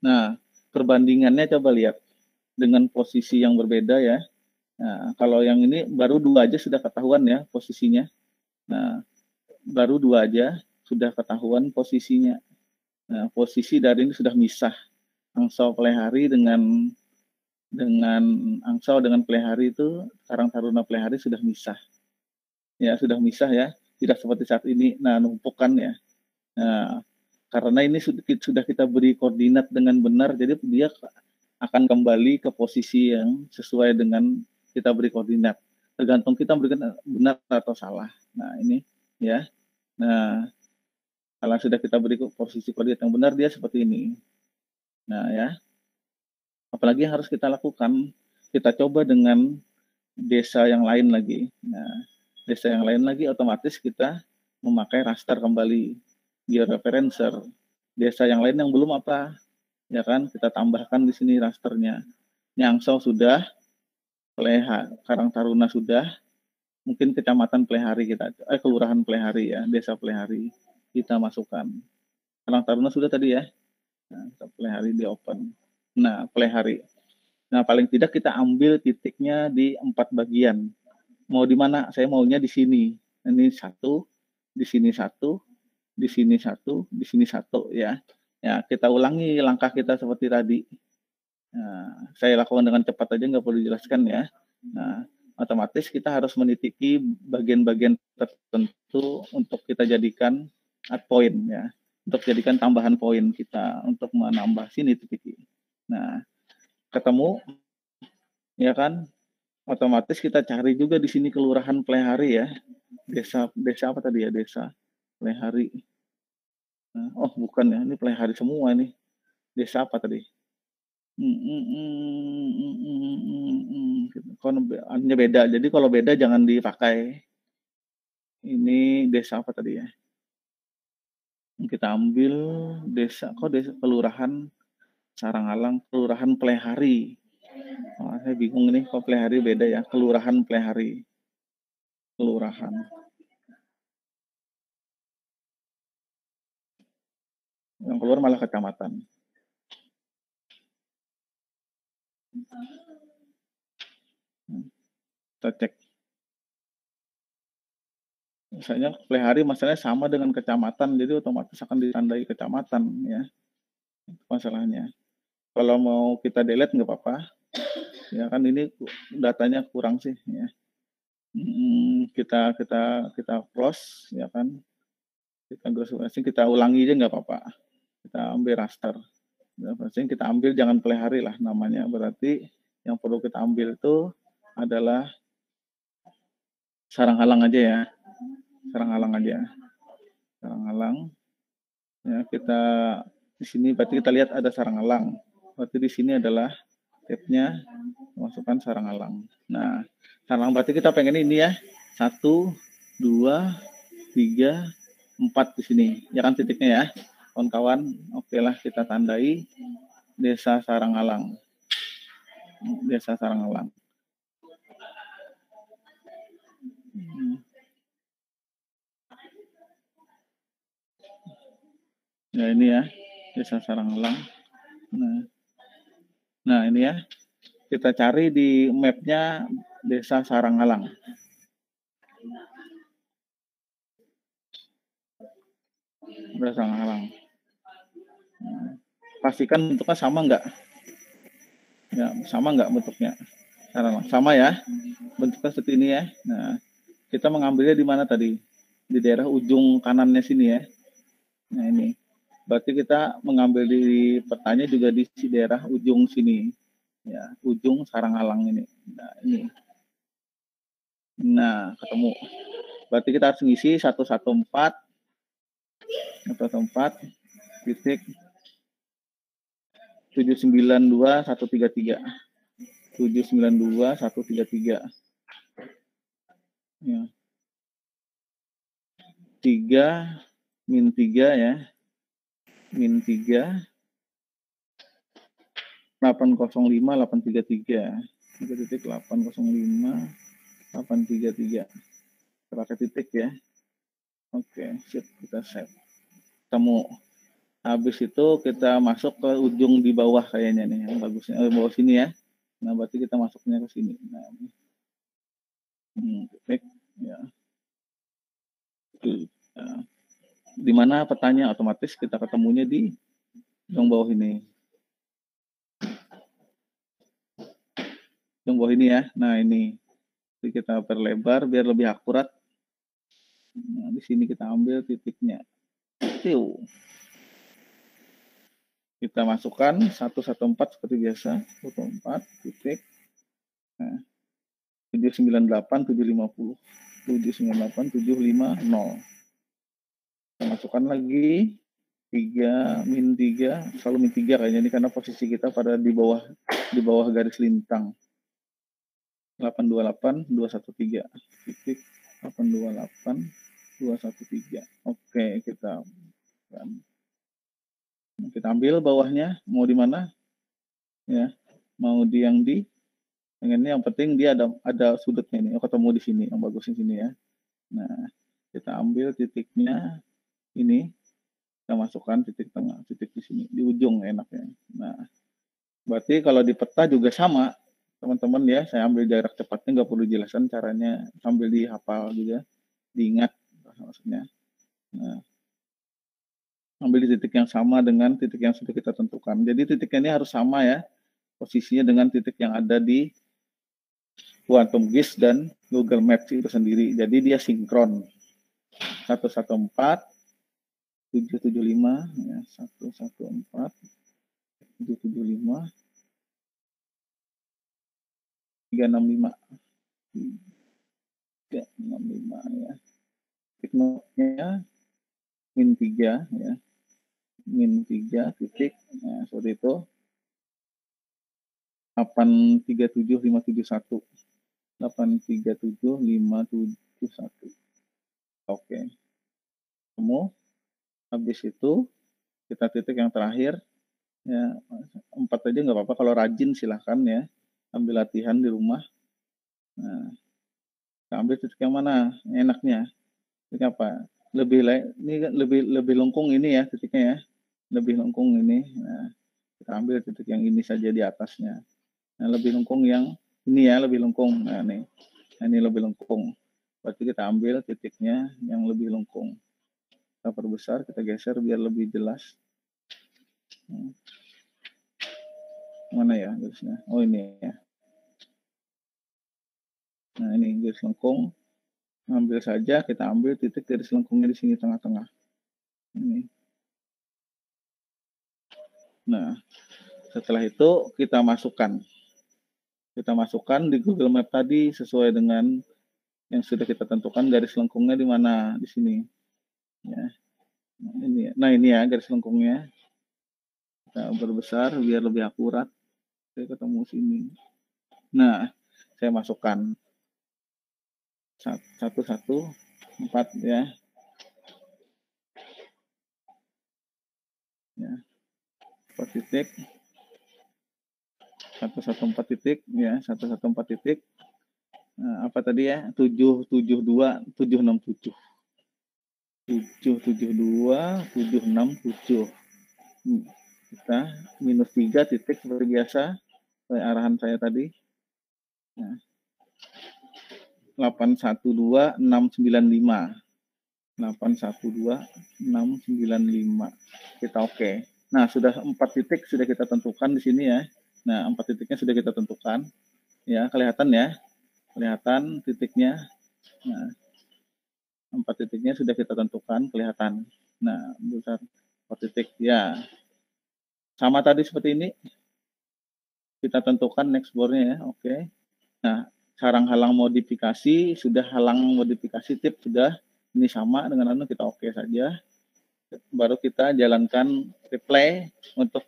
Nah, perbandingannya coba lihat dengan posisi yang berbeda ya. Nah, kalau yang ini baru 2 aja sudah ketahuan ya posisinya. Nah, baru 2 aja sudah ketahuan posisinya. Nah, posisi dari ini sudah misah. Angsau Plehari dengan Angsau dengan Plehari itu, Karang Taruna Plehari sudah misah. Ya, sudah misah ya. Tidak seperti saat ini. Nah, numpukan ya. Nah, karena ini sudah kita beri koordinat dengan benar, jadi dia akan kembali ke posisi yang sesuai dengan kita beri koordinat. Tergantung kita berikan benar atau salah. Nah, ini ya. Nah, kalau sudah kita beri posisi koordinat yang benar, dia seperti ini. Nah, ya. Apalagi yang harus kita lakukan, kita coba dengan desa yang lain lagi. Nah, desa yang lain lagi otomatis kita memakai raster kembali, georeferencer. Desa yang lain yang belum apa, ya kan, kita tambahkan di sini rasternya. Angsau sudah, Karang Taruna sudah, mungkin kecamatan Plehari kita, kelurahan Plehari ya, desa Plehari kita masukkan. Karang Taruna sudah tadi ya. Nah, Plehari di open. Nah, Plehari. Nah, paling tidak kita ambil titiknya di 4 bagian. Mau di mana? Saya maunya di sini. Ini 1, di sini 1, di sini 1, di sini 1 ya. Ya, kita ulangi langkah kita seperti tadi. Nah, saya lakukan dengan cepat aja, nggak perlu dijelaskan ya. Nah, otomatis kita harus menitiki bagian-bagian tertentu untuk kita jadikan add point ya. Untuk jadikan tambahan poin kita untuk menambah sini titik. Nah, ketemu ya kan, otomatis kita cari juga di sini kelurahan Plehari ya. Desa apa tadi ya? Desa Plehari. Nah, oh bukan ya, ini Plehari semua nih. Desa apa tadi? Hanya beda. Jadi kalau beda jangan dipakai. Ini desa apa tadi ya? Kita ambil desa kelurahan Sarangalang, kelurahan Plehari. Oh, saya bingung nih, kok Plehari beda ya? Kelurahan Plehari. Kelurahan. Yang keluar malah kecamatan. Kita cek. Misalnya Plehari masalahnya sama dengan kecamatan, jadi otomatis akan ditandai kecamatan ya. Itu masalahnya. Kalau mau kita delete nggak apa-apa. Ya kan ini datanya kurang sih ya. Kita close ya kan. Kita ulangi aja nggak apa-apa. Kita ambil raster. Kita ambil jangan Plehari lah namanya. Berarti yang perlu kita ambil itu adalah Saranghalang aja ya. Saranghalang aja. Saranghalang. Ya, kita di sini berarti kita lihat ada Saranghalang. Berarti di sini adalah tab-nya masukkan Saranghalang. Nah, Saranghalang berarti kita pengen ini ya. 1 2 3 4 di sini. Ya kan titiknya ya. Kawan-kawan, oke lah kita tandai Desa Saranghalang. Desa Saranghalang. Ya ini ya, Desa Saranghalang. Nah ini ya, kita cari di mapnya Desa Saranghalang. Desa Saranghalang. Pastikan bentuknya sama nggak? Ya, sama nggak bentuknya? Sama ya, bentuknya seperti ini ya. Nah, kita mengambilnya di mana tadi? Di daerah ujung kanannya sini ya. Nah ini, berarti kita mengambil di petanya juga di daerah ujung sini. Ya, ujung Saranghalang ini. Nah ini. Nah, ketemu. Berarti kita harus ngisi 114 titik 792.133. 792.133. Ya. 3 min 3 ya. Min 3 805.833. 3.805.833. Pakai titik ya. Oke, sip, kita save. Ketemu. Habis itu kita masuk ke ujung di bawah kayaknya nih, yang bagusnya bawah sini ya. Nah, berarti kita masuknya ke sini. Nah, titik ya. Nah, di mana petanya otomatis kita ketemunya di yang bawah ini. Yang bawah ini ya. Nah, ini. Jadi kita perlebar biar lebih akurat. Nah, di sini kita ambil titiknya. Kita masukkan 114 seperti biasa, 114 titik. Nah, 798.750. 798.750. Kita masukkan lagi 3 min 3, selalu min 3 kayaknya ini karena posisi kita pada di bawah garis lintang. 828.213 titik 828.213. Oke, kita ambil bawahnya, mau di mana ya, mau di yang di pengennya yang penting dia ada sudutnya ini, ketemu di sini, yang bagus di sini ya. Nah, kita ambil titiknya ini, kita masukkan titik tengah, titik di sini di ujung enaknya. Nah, berarti kalau di peta juga sama teman-teman ya, saya ambil jarak cepatnya, nggak perlu jelaskan caranya, sambil dihafal juga, diingat maksudnya. Nah, ambil di titik yang sama dengan titik yang sudah kita tentukan. Jadi titiknya ini harus sama ya, posisinya dengan titik yang ada di Quantum GIS dan Google Maps itu sendiri. Jadi dia sinkron. 114 775 ya, 114 775 365. 365 ya. Titik nolnya min 3 ya. Min 3 titik. Nah, seperti itu. 837571. 837571. Oke. Kamu habis itu kita titik yang terakhir ya, 4 aja nggak apa-apa, kalau rajin silahkan ya, ambil latihan di rumah. Nah, kita ambil titik yang mana enaknya, titik apa, ini kan lebih lengkung ini ya titiknya ya, lebih lengkung ini. Nah, kita ambil titik yang ini saja di atasnya. Nah, lebih lengkung yang ini ya, lebih lengkung. Nah, ini lebih lengkung, berarti kita ambil titiknya yang lebih lengkung. Kita perbesar, kita geser biar lebih jelas. Mana ya garisnya? Oh, ini ya. Nah, ini garis lengkung. Ambil saja, kita ambil titik garis lengkungnya di sini tengah-tengah. Ini. Nah, setelah itu kita masukkan. Kita masukkan di Google Map tadi sesuai dengan yang sudah kita tentukan garis lengkungnya di mana, di sini. Ya. Nah, ini ya garis lengkungnya. Kita perbesar biar lebih akurat. Saya ketemu sini. Nah, saya masukkan 114 ya. Ya. 4 titik. 114 titik ya, 114 titik. Nah, apa tadi ya? 772 767. 772 767. Kita minus 3 titik seperti biasa, sesuai arahan saya tadi. Nah, 812 695. 812 695. Kita oke. Nah, sudah 4 titik sudah kita tentukan di sini ya. Nah, 4 titiknya sudah kita tentukan. Ya, kelihatan ya. Kelihatan titiknya. Nah, 4 titiknya sudah kita tentukan, kelihatan. Nah, besar 4 titik. Ya. Sama tadi seperti ini. Kita tentukan next board-nya ya. Oke. Nah, sarang halang modifikasi, sudah halang modifikasi tip sudah. Ini sama dengan kita oke saja. Baru kita jalankan replay untuk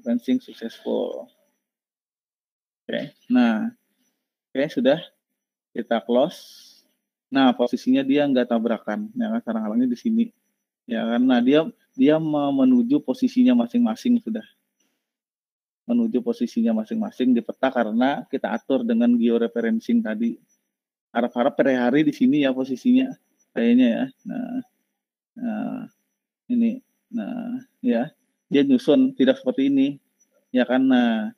fencing successful. Oke. Nah, oke sudah kita close. Nah, posisinya dia nggak tabrakan, ya kan, sarang halangnya di sini, ya karena dia menuju posisinya masing-masing sudah, menuju posisinya masing-masing di peta karena kita atur dengan georeferencing tadi. Harap-harap per hari di sini ya posisinya, kayaknya ya. Nah, ini, nah ya, dia nyusun tidak seperti ini, ya karena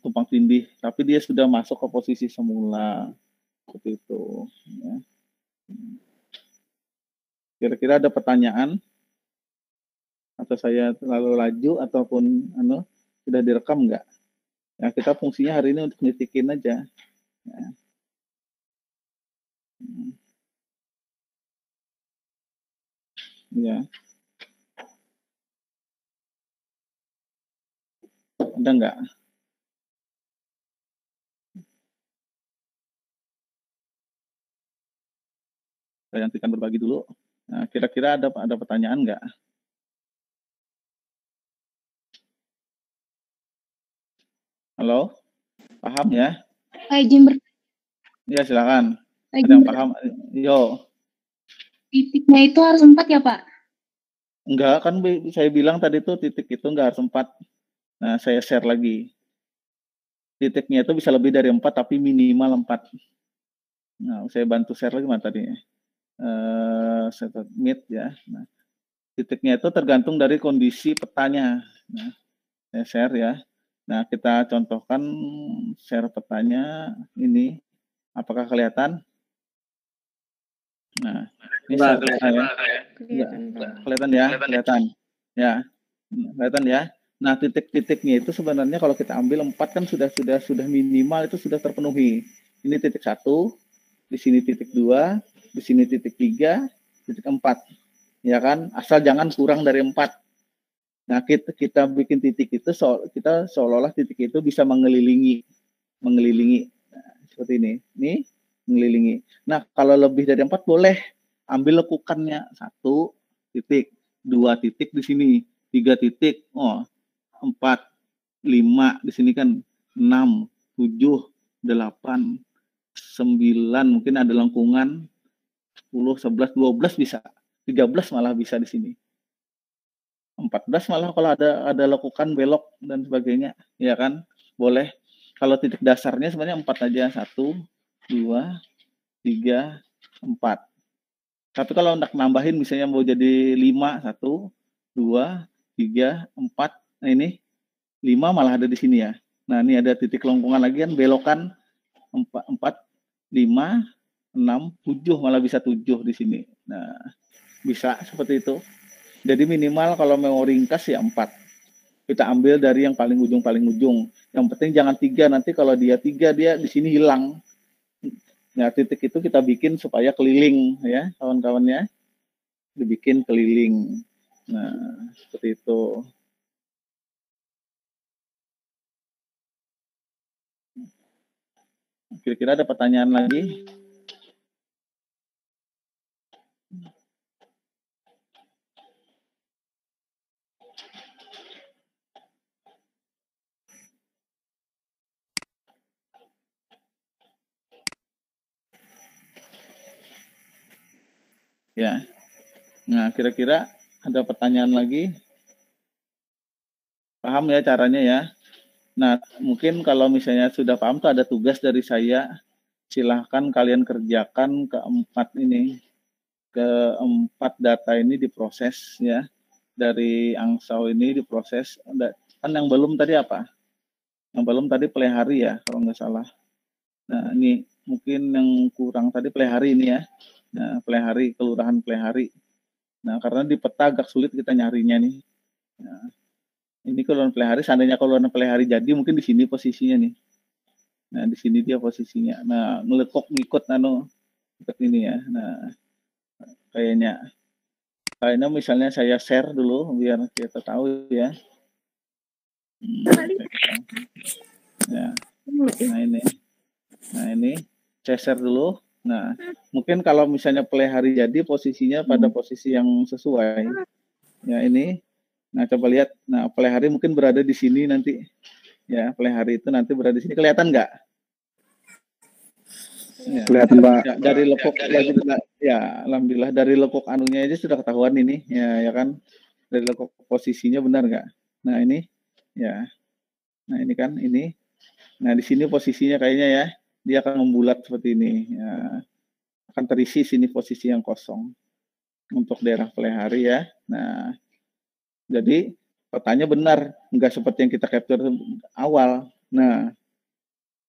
tumpang tindih, tapi dia sudah masuk ke posisi semula. Seperti itu ya. Kira-kira ada pertanyaan atau saya terlalu laju ataupun sudah direkam nggak? Ya, kita fungsinya hari ini untuk nitikin aja ya. Ya, ada nggak? Saya nantikan berbagi dulu. Nah, kira-kira ada pertanyaan nggak? Halo, paham ya? Ya silakan. Ada yang paham? Yo. Titiknya itu harus 4 ya Pak? Enggak, kan saya bilang tadi tuh titik itu enggak harus 4. Nah, saya share lagi. Titiknya itu bisa lebih dari 4, tapi minimal 4. Nah, saya bantu share lagi mana tadi? Set meet ya. Nah, titiknya itu tergantung dari kondisi petanya. Nah, saya share ya. Nah, kita contohkan share petanya ini. Apakah kelihatan? Nah, ini share peta ya. Kelihatan ya, kelihatan. Ya, kelihatan ya. Nah, titik-titiknya itu sebenarnya kalau kita ambil 4 kan sudah minimal itu sudah terpenuhi. Ini titik 1, di sini titik 2, di sini titik 3, titik 4. Ya kan? Asal jangan kurang dari 4. Nah, kita bikin titik itu kita seolah-olah titik itu bisa mengelilingi mengelilingi. Nah, seperti ini. Ini mengelilingi. Nah, kalau lebih dari 4 boleh ambil lekukannya 1 titik, 2 titik di sini, 3 titik. Oh, 4, 5 di sini kan 6, 7, 8, 9, mungkin ada lengkungan 10, 11, 12 bisa. 13 malah bisa di sini. 14 malah kalau ada lekukan belok dan sebagainya, ya kan? Boleh. Kalau titik dasarnya sebenarnya 4 aja. 1, 2, 3, 4. Tapi kalau untuk nambahin misalnya mau jadi 5, 1, 2, 3, 4. Nah ini 5 malah ada di sini ya. Nah ini ada titik lengkungan lagi kan, belokan 4, 5, 6, 7, malah bisa 7 di sini. Nah bisa seperti itu. Jadi minimal kalau mau ringkas ya 4. Kita ambil dari yang paling ujung. Yang penting jangan 3, nanti kalau dia 3 dia di sini hilang. Nah, titik itu kita bikin supaya keliling ya, kawan-kawannya. Dibikin keliling. Nah, seperti itu. Kira-kira ada pertanyaan lagi? Ya. Nah, kira-kira ada pertanyaan lagi? Paham ya caranya ya? Nah, mungkin kalau misalnya sudah paham tuh ada tugas dari saya. Silahkan kalian kerjakan keempat data ini diproses ya. Dari Angsau ini diproses. Kan yang belum tadi apa? Yang belum tadi pelihari ya, kalau nggak salah. Nah, ini mungkin yang kurang tadi pelihari ini ya. Nah, pelihari, kelurahan pelihari. Nah, karena di peta agak sulit kita nyarinya nih. Nah, ini kelurahan pelihari, seandainya kelurahan pelihari jadi mungkin di sini posisinya nih. Nah, di sini dia posisinya. Nah, ngelekok ngikut seperti ini ya. Nah, kayaknya misalnya saya share dulu biar kita tahu ya. Ya. Nah ini saya share dulu. Nah, mungkin kalau misalnya pelihari jadi posisinya pada posisi yang sesuai. Ya ini. Nah, coba lihat. Nah, pelihari mungkin berada di sini nanti. Ya, pelihari itu nanti berada di sini. Kelihatan nggak? Ya. Kelihatan, Pak. Ya, dari lekuk ya, alhamdulillah dari lekuk anunya aja sudah ketahuan ini. Ya kan. Dari lekuk posisinya benar nggak? Nah, ini. Ya. Nah, ini kan ini. Nah, di sini posisinya kayaknya ya. Dia akan membulat seperti ini. Ya. Akan terisi sini posisi yang kosong untuk daerah pelihari ya. Nah, jadi petanya benar, nggak seperti yang kita capture awal. Nah,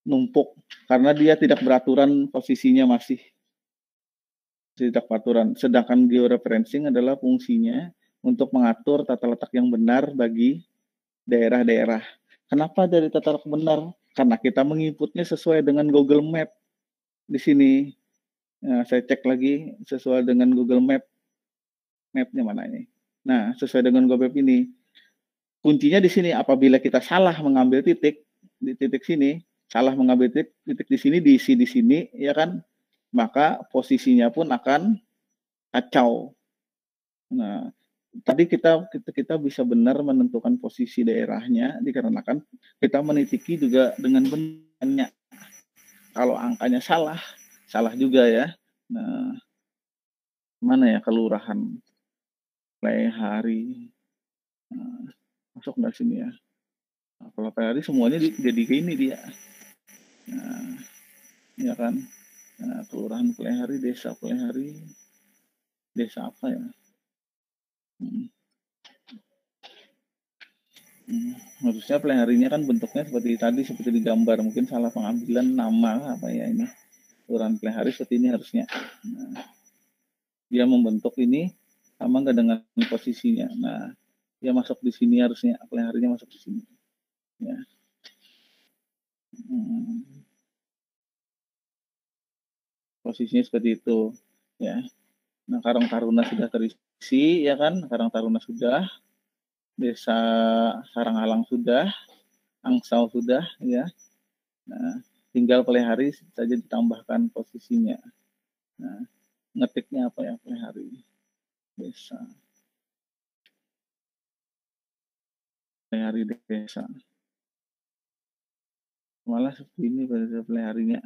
numpuk karena dia tidak beraturan posisinya masih tidak beraturan. Sedangkan georeferencing adalah fungsinya untuk mengatur tata letak yang benar bagi daerah-daerah. Kenapa dari tata letak benar? Karena kita menginputnya sesuai dengan Google Map di sini. Nah, saya cek lagi sesuai dengan Google Map. Mapnya mana ini? Nah, sesuai dengan Google Map ini. Kuncinya di sini, apabila kita salah mengambil titik, di titik sini, salah mengambil titik di sini, diisi di sini, ya kan? Maka posisinya pun akan kacau. Nah, tadi kita bisa benar menentukan posisi daerahnya, dikarenakan kita menitiki juga dengan benarnya. Kalau angkanya salah juga ya. Nah, mana ya kelurahan pelihari? Nah, masuk nggak sini ya? Nah, kalau pelihari semuanya jadi kayak ini dia. Nah, ya kan? Nah, kelurahan pelihari, desa pelihari, desa apa ya? Harusnya peliharinya kan bentuknya seperti tadi, seperti di gambar. Mungkin salah pengambilan nama apa ya ini. Kelurahan pelihari seperti ini harusnya. Nah, dia membentuk ini sama nggak dengan posisinya. Nah, dia masuk di sini harusnya, peliharinya masuk di sini. Ya. Posisinya seperti itu. Ya. Nah, Karang Taruna sudah terisi, ya kan? Karang Taruna sudah, Desa Saranghalang sudah, Angsau sudah, ya. Nah, tinggal pelihari saja ditambahkan posisinya. Nah, ngetiknya apa ya pelihari? Desa. Pelihari desa. Malah seperti ini pada peliharinya.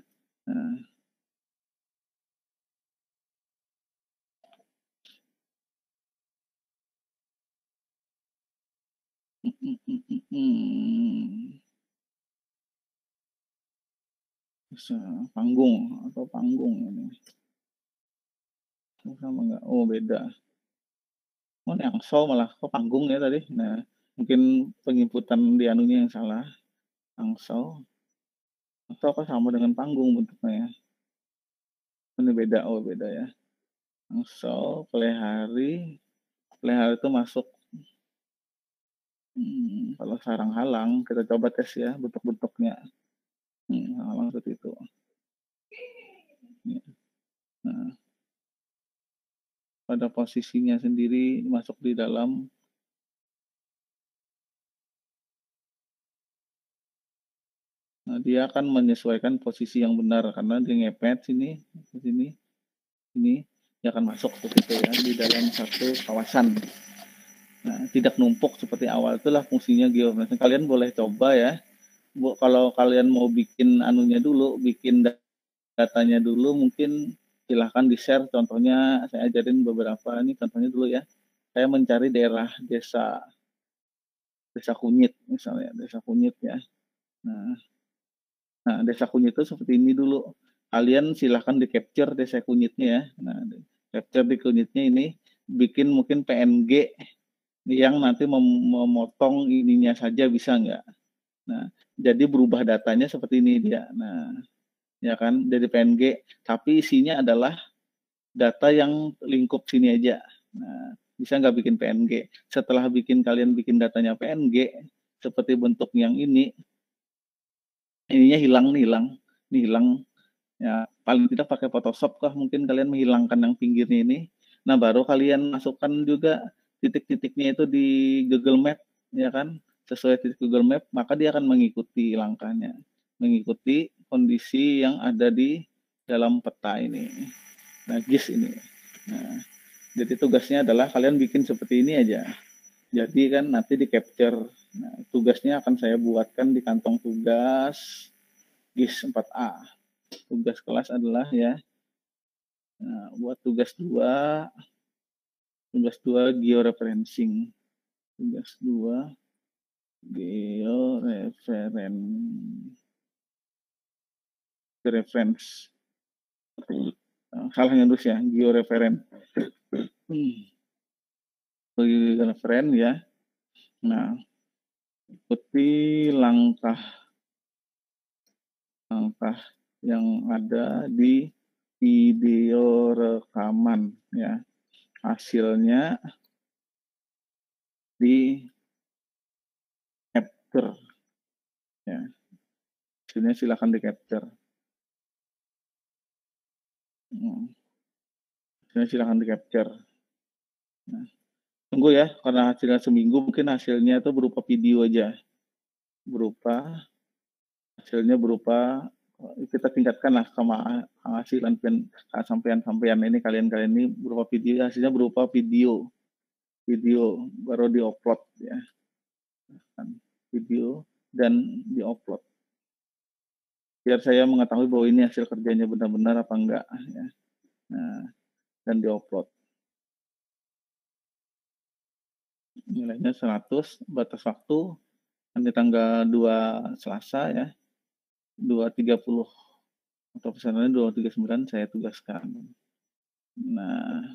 Nah, bisa panggung atau panggung ini. Sama nggak? Oh beda. Oh ini angsal malah kok panggung ya tadi. Nah mungkin penginputan di anunya yang salah. Angsal atau apa sama dengan panggung bentuknya ya. Ini beda. Oh beda ya. Angsal pelihari itu masuk. Kalau sarang halang kita coba tes ya bentuk-bentuknya. Halang seperti itu. Nah, pada posisinya sendiri masuk di dalam. Nah, dia akan menyesuaikan posisi yang benar karena dia ngepet sini, ini dia akan masuk seperti itu ya di dalam satu kawasan. Nah, tidak numpuk seperti awal, itulah fungsinya geofencing. Kalian boleh coba ya. Kalau kalian mau bikin anunya dulu, bikin datanya dulu, mungkin silahkan di-share. Contohnya saya ajarin beberapa, ini contohnya dulu ya. Saya mencari daerah desa Kunyit misalnya, desa Kunyit ya. Nah, desa Kunyit itu seperti ini dulu. Kalian silahkan di-capture desa Kunyitnya ya. Nah, capture di Kunyitnya ini, bikin mungkin PNG yang nanti memotong ininya saja bisa nggak? Nah, jadi berubah datanya seperti ini dia. Nah, ya kan, dari PNG, tapi isinya adalah data yang lingkup sini aja. Nah, bisa nggak bikin PNG? Setelah kalian bikin datanya PNG, seperti bentuk yang ini, ininya hilang. Ya, paling tidak pakai Photoshop kah mungkin kalian menghilangkan yang pinggirnya ini. Nah, baru kalian masukkan juga titik-titiknya itu di Google Map, ya kan? Sesuai titik Google Map, maka dia akan mengikuti langkahnya, mengikuti kondisi yang ada di dalam peta ini. Nah, GIS ini. Nah, jadi tugasnya adalah kalian bikin seperti ini aja. Jadi kan nanti di capture. Nah, tugasnya akan saya buatkan di kantong tugas GIS 4A. Tugas kelas adalah ya. Nah, buat tugas 2 georeferencing. Tugas 2 georeference. Salah yang terus ya, georeferen. Georeferen ya. Nah, ikuti langkah yang ada di video rekaman ya. Hasilnya di capture ya. Hasilnya silakan di capture. Hasilnya silakan di capture. Nah, tunggu ya, karena hasilnya seminggu mungkin hasilnya itu berupa video aja. Hasilnya berupa kita tingkatkan lah sama hasilan sampean ini kalian ini berupa video, hasilnya berupa video baru diupload ya, video dan diupload biar saya mengetahui bahwa ini hasil kerjanya benar-benar apa enggak ya. Nah, dan diupload nilainya 100, batas waktu nanti tanggal 2 Selasa ya, 2.30 atau pesanannya 2.39 saya tugaskan. Nah,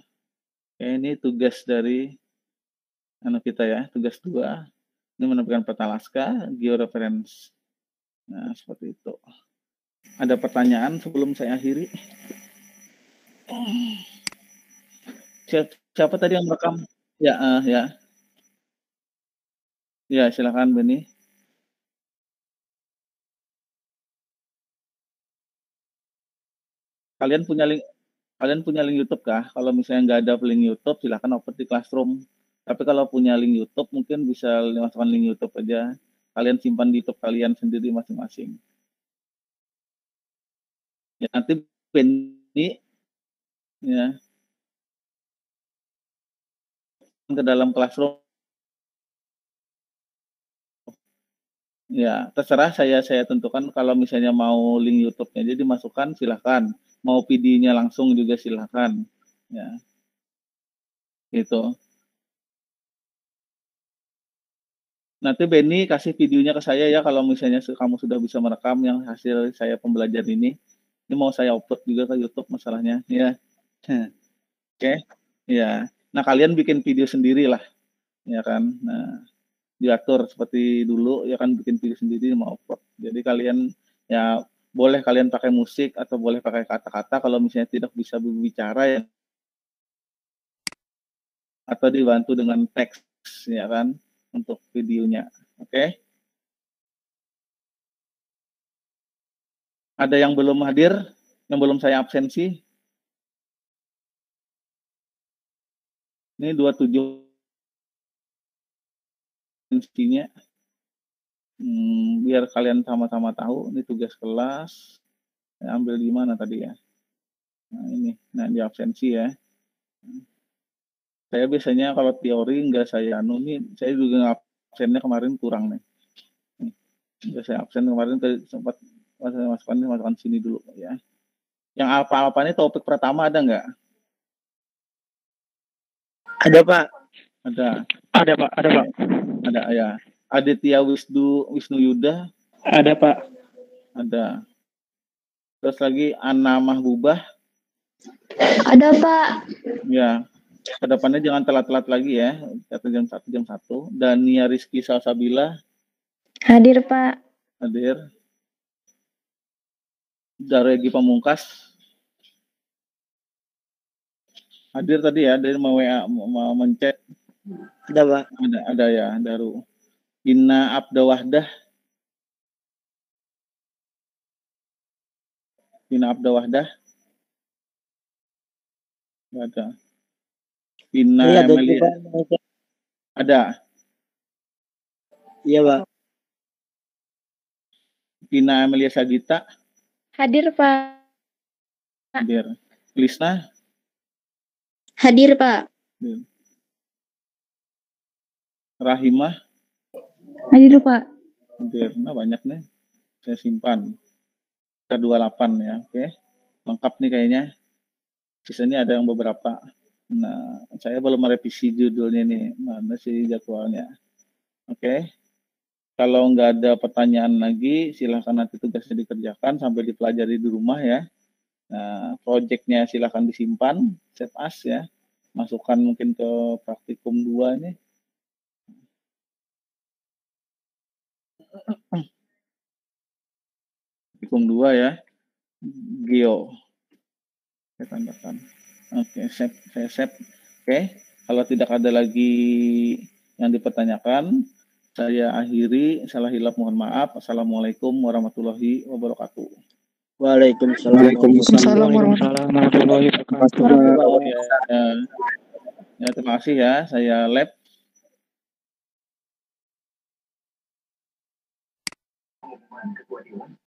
ini tugas dari kita ya, tugas 2 ini menemukan peta Alaska georeference. Nah, seperti itu. Ada pertanyaan sebelum saya akhiri? Siapa tadi yang merekam? Ya, ya silakan Beni. Kalian punya link YouTube kah? Kalau misalnya nggak ada link YouTube, silakan open di Classroom. Tapi kalau punya link YouTube, mungkin bisa masukkan link YouTube aja. Kalian simpan di YouTube kalian sendiri masing-masing. Ya, nanti Benny ya ke dalam classroom. Ya, terserah saya tentukan kalau misalnya mau link YouTube-nya jadi masukkan silahkan. Mau PD-nya langsung juga silahkan. Ya, gitu. Nanti Benny kasih videonya ke saya ya kalau misalnya kamu sudah bisa merekam yang hasil saya pembelajaran ini. Ini mau saya upload juga ke YouTube masalahnya, ya. Oke, ya. Nah kalian bikin video sendiri lah, ya kan. Nah diatur seperti dulu, ya kan bikin video sendiri mau upload. Jadi kalian ya boleh kalian pakai musik atau boleh pakai kata-kata kalau misalnya tidak bisa berbicara ya, atau dibantu dengan teks, ya kan, untuk videonya. Oke. Ada yang belum hadir, yang belum saya absensi? Ini 27 absensinya. Biar kalian sama-sama tahu, ini tugas kelas. Saya ambil di mana tadi ya? Nah ini, nah di absensi ya. Saya biasanya kalau teori nggak saya nih, saya juga absennya kemarin kurang nih. Nggak saya absen kemarin, sempat saya masukkan sini dulu ya. Yang apa-apa ini topik pertama ada nggak? Ada Pak. Ada. Ada Pak. Ada Pak. Ada ya. Aditya Wisnu Yuda. Ada Pak. Ada. Terus lagi Ana Mahbubah. Ada Pak. Ya. Kedepannya jangan telat-telat lagi ya. Kata jam 1. Dania Rizky Salsabila. Hadir Pak. Hadir. Daregi Pamungkas. Hadir tadi ya, dari mau WA, mau mencet. Ada Pak. Ada ya, Daru. Ina Abdawahdah. Ina Abdawahdah. Nggak ada. Ina Amelia. Ada. Iya Pak. Ina Amelia Sagita. Hadir, Pak. Hadir. Lisna. Hadir Pak. Rahimah. Hadir, Pak. Hadir. Nah banyak nih. Saya simpan. Ke 28 ya, oke. Lengkap nih kayaknya. Sisanya ada yang beberapa. Nah, saya belum merevisi judulnya nih. Mana sih jadwalnya? Oke. Kalau nggak ada pertanyaan lagi, silahkan nanti tugasnya dikerjakan sampai dipelajari di rumah ya. Nah, proyeknya silahkan disimpan, save as ya. Masukkan mungkin ke praktikum 2 ini. Praktikum 2 ya. Geo. Saya tandakan. Oke, saya save. Oke, kalau tidak ada lagi yang dipertanyakan, saya akhiri. Salah hilap mohon maaf. Assalamualaikum warahmatullahi wabarakatuh. Waalaikumsalam warahmatullahi wabarakatuh. Ya, terima kasih ya. Saya lab.